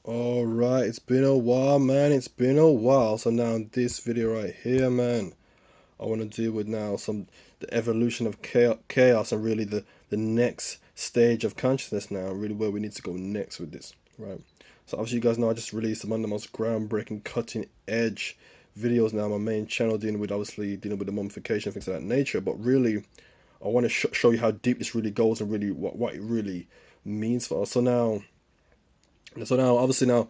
All right, it's been a while, man. It's been a while. So now in this video right here, man, I want to deal with now the evolution of chaos and really the next stage of consciousness now, really where we need to go next with this, right? So obviously you guys know I just released one of the most groundbreaking, cutting edge videos now on my main channel dealing with the mummification, things of that nature. But really, I want to show you how deep this really goes and really what it really means for us. So now obviously now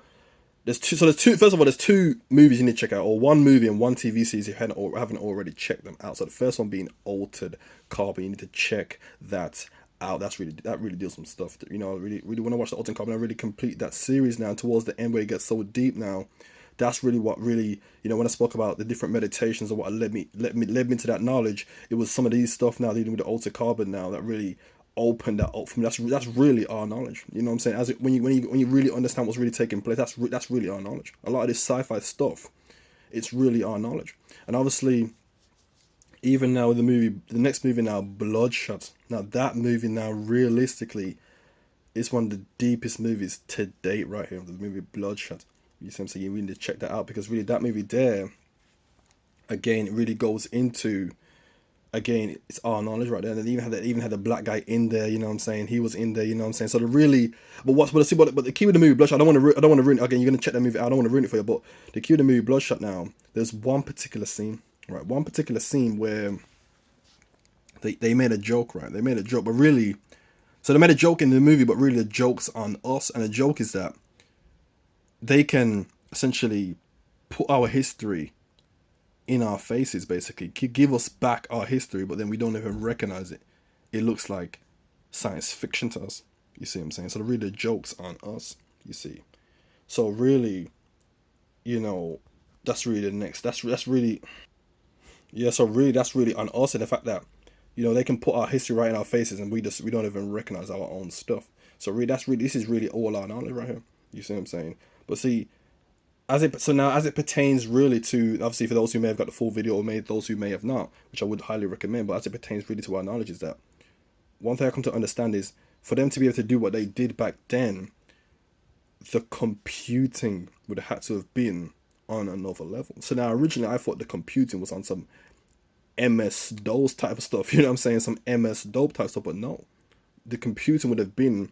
there's two. So there's two. First of all, there's two movies you need to check out, or one movie and one TV series if you haven't already checked them out. So the first one being Altered Carbon. You need to check that out. That really deals some stuff. You know, really want to watch the Altered Carbon. I really complete that series now. And towards the end where it gets so deep now, that's really what really, when I spoke about the different meditations and what led me to that knowledge. It was some of these stuff now dealing with the Altered Carbon now that really open that up for me. That's really our knowledge. You know what I'm saying? When you really understand what's really taking place, that's really our knowledge. A lot of this sci-fi stuff, it's really our knowledge. And obviously, even now with the next movie now, Bloodshot. Now that movie now realistically is one of the deepest movies to date right here. The movie Bloodshot. You see what I'm saying? You really need to check that out because really that movie there, again, it really goes into, again, it's our knowledge right there. And they even had the black guy in there, you know what I'm saying? He was in there, you know what I'm saying? So the really, but the key with the movie Bloodshot, I don't want to ruin it. Again, you're gonna check that movie out. I don't want to ruin it for you, but the key with the movie Bloodshot now, there's one particular scene, right? One particular scene where they made a joke, right? They made a joke, but really, so they made a joke in the movie, but really the joke's on us, and the joke is that they can essentially put our history in our faces, basically give us back our history, but then we don't even recognize it. It looks like science fiction to us. You see what I'm saying? So really the joke's on us, you see. So really, that's really the next that's really, yeah, so really that's really on us, and the fact that they can put our history right in our faces and we don't even recognize our own stuff. So really this is really all our knowledge right here. You see what I'm saying? But see, as it pertains really to, obviously, for those who may have got the full video, or those who may have not, which I would highly recommend, but as it pertains really to our knowledge, is that one thing I come to understand is for them to be able to do what they did back then, the computing would have had to have been on another level. So now originally I thought the computing was on some MS DOS type of stuff, you know what I'm saying, some MS dope type stuff, but no, the computing would have been,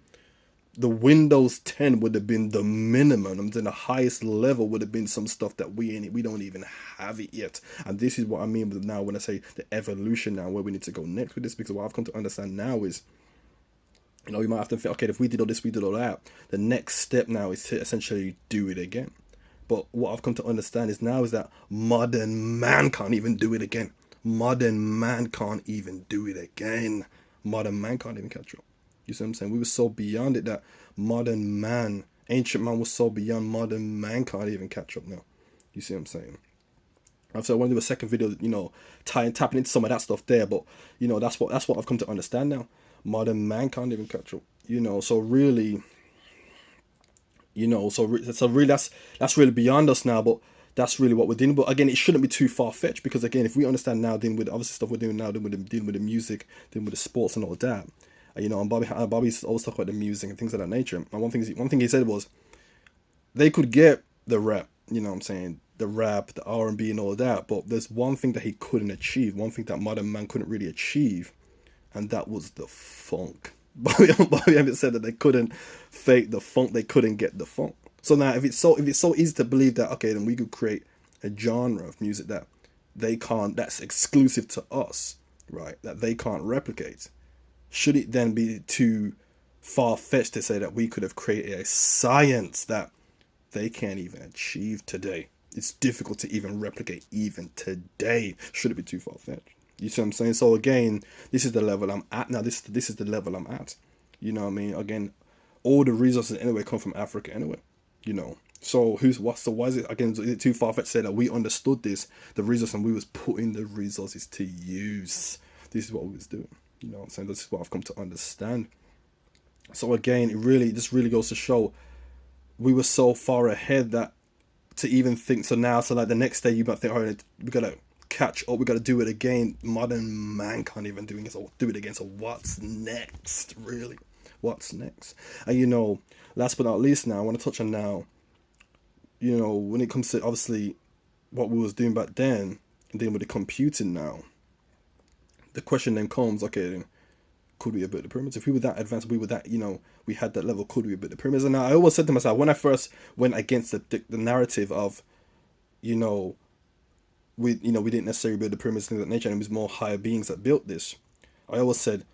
the Windows 10 would have been the minimum, and then the highest level would have been some stuff that we don't even have it yet. And this is what I mean with now when I say the evolution now, where we need to go next with this, because what I've come to understand now is, you might have to think, okay, if we did all this, we did all that, the next step now is to essentially do it again. But what I've come to understand is that modern man can't even do it again. Modern man can't even do it again. Modern man can't even catch up. You see what I'm saying? We were so beyond it that modern man, ancient man was so beyond, modern man can't even catch up now. You see what I'm saying? So I want to do a second video, tapping into some of that stuff there, but that's what I've come to understand now. Modern man can't even catch up. So really, so really that's really beyond us now, but that's really what we're doing. But again, it shouldn't be too far fetched, because again, if we understand now, dealing with obviously stuff we're doing now, dealing with the music, dealing with the sports and all that, and Bobby's always talk about the music and things of that nature. And one thing he said was they could get the rap, you know what I'm saying, the rap, the R&B and all that, but there's one thing that he couldn't achieve, one thing that modern man couldn't really achieve, and that was the funk. Bobby Emmett said that they couldn't fake the funk, they couldn't get the funk. So now if it's so easy to believe that, okay, then we could create a genre of music that's exclusive to us, right? That they can't replicate. Should it then be too far-fetched to say that we could have created a science that they can't even achieve today? It's difficult to even replicate even today. Should it be too far-fetched? You see what I'm saying? So again, this is the level I'm at now. This is the level I'm at. You know what I mean? Again, all the resources anyway come from Africa anyway. So why is it, again, is it too far fetched to say that we understood the resource, and we was putting the resources to use? This is what we was doing. You know what I'm saying? This is what I've come to understand. So again, this really goes to show we were so far ahead that to even think, so like the next day you might think, all right, we gotta catch up, we gotta do it again. Modern man can't even do it again. So what's next, really? What's next? And you know, last but not least, now I want to touch on now. You know, when it comes to obviously what we was doing back then, and then with the computing now, the question then comes, okay, then could we have built the pyramids? If we were that advanced, we were that, you know, we had that level, could we have built the pyramids? And now I always said to myself, when I first went against the narrative of, you know, we didn't necessarily build the pyramids, things of that nature, and it was more higher beings that built this. I always said,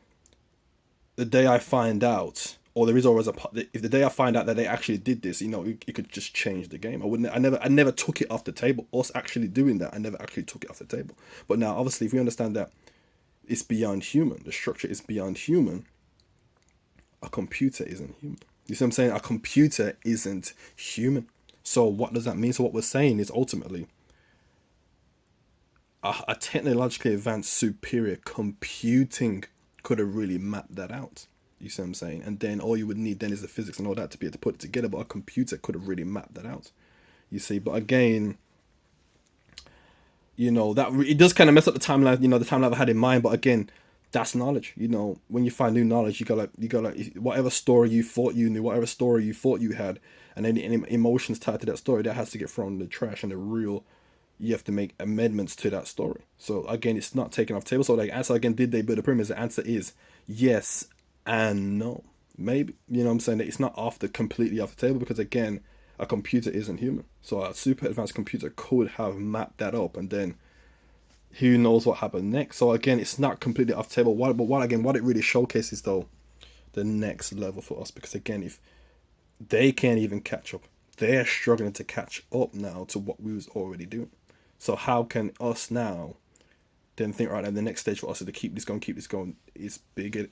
the day I find out, or there is always if the day I find out that they actually did this, you know, it could just change the game. I never took it off the table. Us actually doing that, I never actually took it off the table. But now, obviously, if we understand that it's beyond human, the structure is beyond human, a computer isn't human. You see what I'm saying? A computer isn't human. So what does that mean? So what we're saying is ultimately a technologically advanced superior computing could have really mapped that out. You see what I'm saying? And then all you would need then is the physics and all that to be able to put it together. But a computer could have really mapped that out. You see, but again, you know, that it does kind of mess up the timeline. You know, the timeline I had in mind. But again, that's knowledge. You know, when you find new knowledge, you gotta whatever story you thought you knew, whatever story you thought you had, and any emotions tied to that story, that has to get thrown in the trash. And the real, you have to make amendments to that story. So again, it's not taken off the table. So like, answer again, did they build the pyramids? The answer is yes and no. Maybe, you know what I'm saying, that it's not completely off the table, because again, a computer isn't human. So a super advanced computer could have mapped that up, and then who knows what happened next. So again, it's not completely off the table. What it really showcases though, the next level for us, because again, if they can't even catch up, they're struggling to catch up now to what we was already doing. So how can us now then think, right, and the next stage for us is to keep this going. It's bigger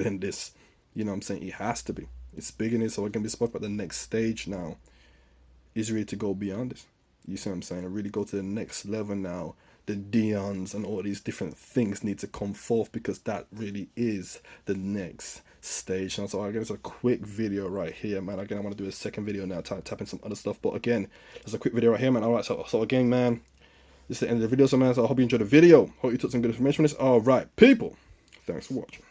than this. You know what I'm saying? It has to be. It's bigger than this. So again, we spoke about the next stage now is really to go beyond this. You see what I'm saying? And really go to the next level now. The Dions and all these different things need to come forth, because that really is the next stage. And so I guess a quick video right here, man. Again, I want to do a second video now, tapping some other stuff. But again, there's a quick video right here, man. All right, so again, man, this is the end of the video. So man, so I hope you enjoyed the video. Hope you took some good information from this. All right, people. Thanks for watching.